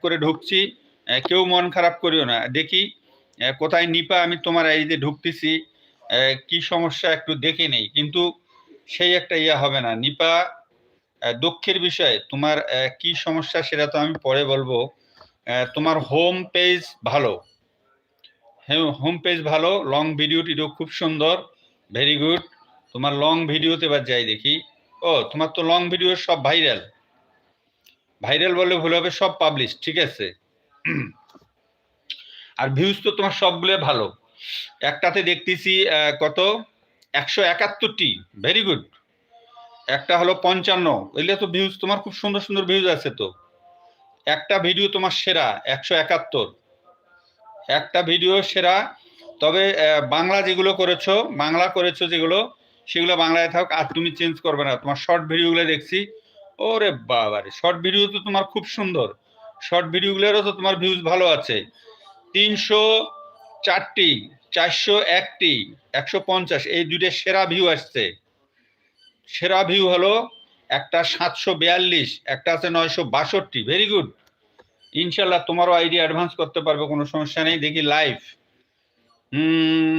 করে ঢুকছি, কেউ মন খারাপ করিও না। দেখি কোথায় নিপা, আমি তোমার এই যে ঢুকতেছি, কি সমস্যা একটু দেখে নেই, কিন্তু সেই একটা ইয়া হবে না নিপা। দুঃখের বিষয়, তোমার কি সমস্যা সেটা তো আমি পরে বলবো। তোমার হোম পেজ ভালো, হ্যাঁ হোম পেজ ভালো, লং ভিডিও টিডিও খুব সুন্দর, ভেরি গুড। তোমার লং ভিডিওতে এবার যাই দেখি। ও তোমার তো লং ভিডিও সব ভাইরাল, ভাইরাল বললে ভুল হবে, সব পাবলিশ, ঠিক আছে। আর ভিউজ তো তোমার সবগুলো ভালো। একটাতে দেখতেছি কত, 171টি, ভেরি গুড। একটা হলো 55, এগুলো তো ভিউজ তোমার খুব সুন্দর সুন্দর ভিউজ আছে তো। একটা ভিডিও তোমার সেরা, 171, একটা ভিডিও সেরা। তবে বাংলা যেগুলো করেছো, বাংলা করেছো যেগুলো, সেগুলো বাংলায় থাক, আর তুমি চেঞ্জ করবে না। তোমার শর্ট ভিডিওগুলো দেখছি, ওরে বাবারে, শর্ট ভিডিও তো তোমার খুব সুন্দর, শর্ট ভিডিওগুলোরও তো তোমার ভিউজ ভালো আছে। 304টি, 401টি, 150, এই দুইটা সেরা ভিউ আসছে। সেরা ভিউ হলো একটা 742, একটা আছে 962, ভেরি গুড। ইনশাল্লাহ তোমারও আইডিয়া অ্যাডভান্স করতে পারবে, কোনো সমস্যা নেই। দেখি লাইভ,